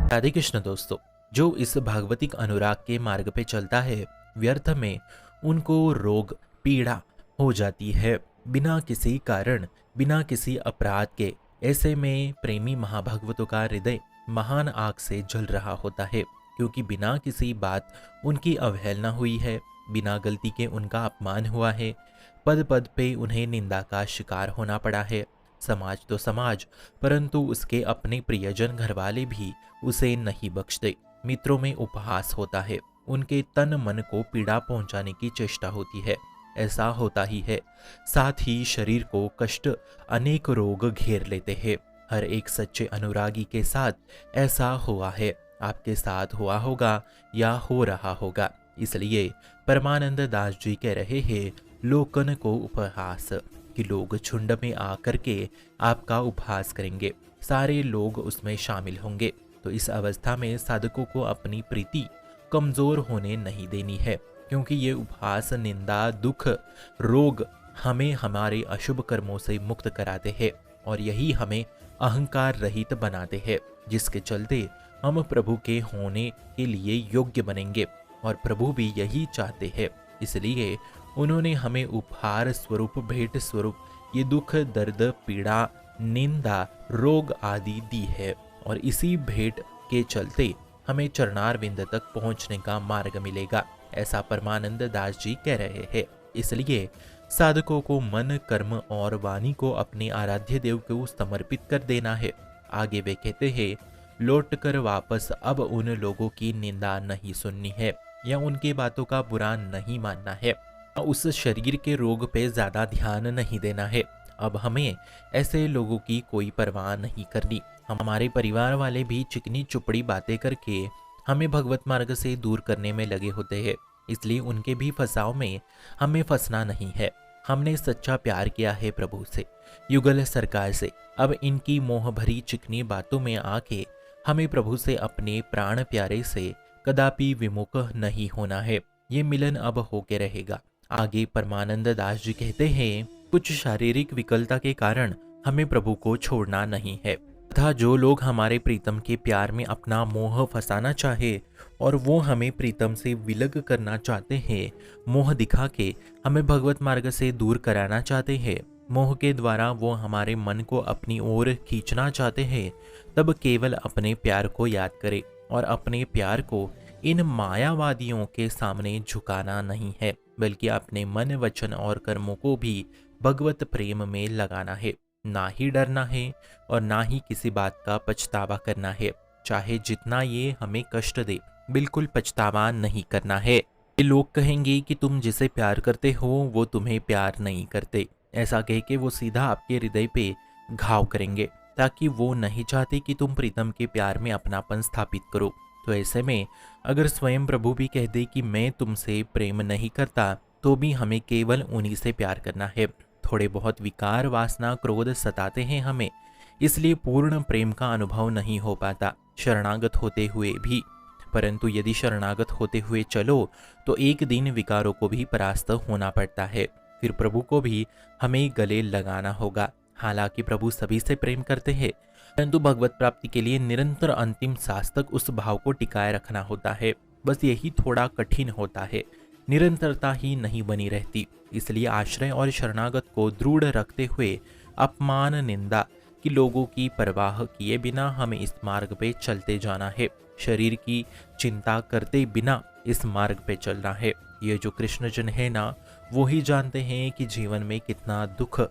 राधे कृष्ण दोस्तों। जो इस भागवतिक अनुराग के मार्ग पे चलता है, व्यर्थ में उनको रोग पीड़ा हो जाती है, बिना किसी कारण, बिना किसी अपराध के। ऐसे में प्रेमी महाभगवतों का हृदय महान आग से जल रहा होता है, क्योंकि बिना किसी बात उनकी अवहेलना हुई है, बिना गलती के उनका अपमान हुआ है, पद पद पे उन्हें निंदा का शिकार होना पड़ा है। समाज तो समाज, परंतु उसके अपने प्रियजन घरवाले भी उसे नहीं बख्शते। मित्रों में उपहास होता है, उनके तन मन को पीड़ा पहुंचाने की चेष्टा होती है। ऐसा होता ही है। साथ ही शरीर को कष्ट, अनेक रोग घेर लेते हैं। हर एक सच्चे अनुरागी के साथ ऐसा हुआ है, आपके साथ हुआ होगा या हो रहा होगा। इसलिए परमानंद दास जी कह रहे हैं, लोकन को उपहास, कि लोग झुंड में आकर के आपका उपहास करेंगे, सारे लोग उसमें शामिल होंगे। तो इस अवस्था में साधकों को अपनी प्रीति कमजोर होने नहीं देनी है, क्योंकि ये उपहास, निंदा, दुख, रोग हमें हमारे अशुभ कर्मों से मुक्त कराते हैं और यही हमें अहंकार रहित बनाते हैं, जिसके चलते हम प्रभु के होने के लिए योग्य बनेंगे और प्रभु भी यही चाहते हैं। इसलिए उन्होंने हमें उपहार स्वरूप, भेंट स्वरूप ये दुख, दर्द, पीड़ा, निंदा, रोग आदि दी है और इसी भेंट के चलते हमें चरणारविंद तक पहुंचने का मार्ग मिलेगा, ऐसा परमानंद दास जी कह रहे हैं। इसलिए साधकों को मन, कर्म और वाणी को अपने आराध्य देव को समर्पित कर देना है। आगे वे कहते हैं, लौटकर वापस अब उन लोगों की निंदा नहीं सुननी है या उनकी बातों का बुरा नहीं मानना है, उस शरीर के रोग पे ज्यादा ध्यान नहीं देना है। अब हमें ऐसे लोगों की कोई परवाह नहीं करनी। हमारे परिवार वाले भी चिकनी चुपड़ी बातें करके हमें भगवत मार्ग से दूर करने में लगे होते हैं, इसलिए उनके भी फंसाव में हमें फंसना नहीं है। हमने सच्चा प्यार किया है प्रभु से, युगल सरकार से। अब इनकी मोह भरी चिकनी बातों में आके हमें प्रभु से, अपने प्राण प्यारे से कदापि विमुख नहीं होना है। ये मिलन अब होके रहेगा। आगे परमानंद दास जी कहते हैं, कुछ शारीरिक विकलता के कारण हमें प्रभु को छोड़ना नहीं है, तथा जो लोग हमारे प्रीतम के प्यार में अपना मोह फंसाना चाहे और वो हमें प्रीतम से विलग करना चाहते हैं, मोह दिखा के हमें भगवत मार्ग से दूर कराना चाहते हैं, मोह के द्वारा वो हमारे मन को अपनी ओर खींचना चाहते हैं, तब केवल अपने प्यार को याद करें और अपने प्यार को इन मायावादियों के सामने झुकाना नहीं है, बल्कि अपने मन, वचन और कर्मों को भी भगवत प्रेम में लगाना है। ना ही डरना है और ना ही किसी बात का पछतावा करना है, चाहे जितना ये हमें कष्ट दे, बिल्कुल पछतावा नहीं करना है। ये लोग कहेंगे कि तुम जिसे प्यार करते हो वो तुम्हें प्यार नहीं करते, ऐसा कह के वो सीधा आपके हृदय पे घाव करेंगे, ताकि वो नहीं चाहते कि तुम प्रीतम के प्यार में अपनापन स्थापित करो। तो ऐसे में अगर स्वयं प्रभु भी कह दे कि मैं तुमसे प्रेम नहीं करता, तो भी हमें केवल उन्हीं से प्यार करना है। थोड़े बहुत विकार, वासना, क्रोध सताते हैं हमें, इसलिए पूर्ण प्रेम का अनुभव नहीं हो पाता शरणागत होते हुए भी। परंतु यदि शरणागत होते हुए चलो तो एक दिन विकारों को भी परास्त होना पड़ता है, फिर प्रभु को भी हमें गले लगाना होगा। हालांकि प्रभु सभी से प्रेम करते हैं, परंतु भगवत प्राप्ति के लिए निरंतर अंतिम सांस तक उस भाव को टिकाए रखना होता है। बस यही थोड़ा कठिन होता है, निरंतरता ही नहीं बनी रहती। इसलिए आश्रय और शरणागत को दृढ़ रखते हुए अपमान, निंदा की लोगों की परवाह किए बिना हमें इस मार्ग पे चलते जाना है। शरीर की चिंता करते बिना इस मार्ग पे चलना है। ये जो कृष्णजन है ना, वो ही जानते हैं कि जीवन में कितना दुख,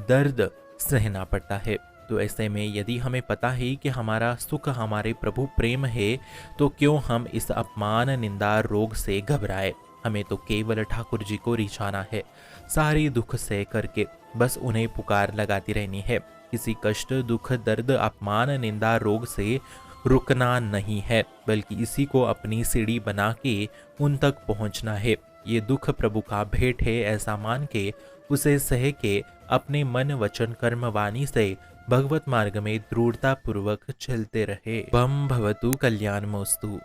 दर्द सहना पड़ता है। तो ऐसे में यदि हमें पता है कि हमारा सुख हमारे प्रभु प्रेम है, तो क्यों हम इस अपमान, निंदा, रोग से घबराए। हमें तो केवल ठाकुर जी को रिझाना है, सारी दुख सह करके बस उन्हें पुकार लगाती रहनी है। किसी कष्ट, दुख, दर्द, अपमान, निंदा, रोग से रुकना नहीं है, बल्कि इसी को अपनी सीढ़ी बना के उन तक पहुंचना है। ये दुख प्रभु का भेंट है, ऐसा मान के उसे सह के अपने मन, वचन, कर्म, वाणी से भगवत मार्ग में दृढ़ता पूर्वक चलते रहे। बम भवतु कल्याणमस्तु।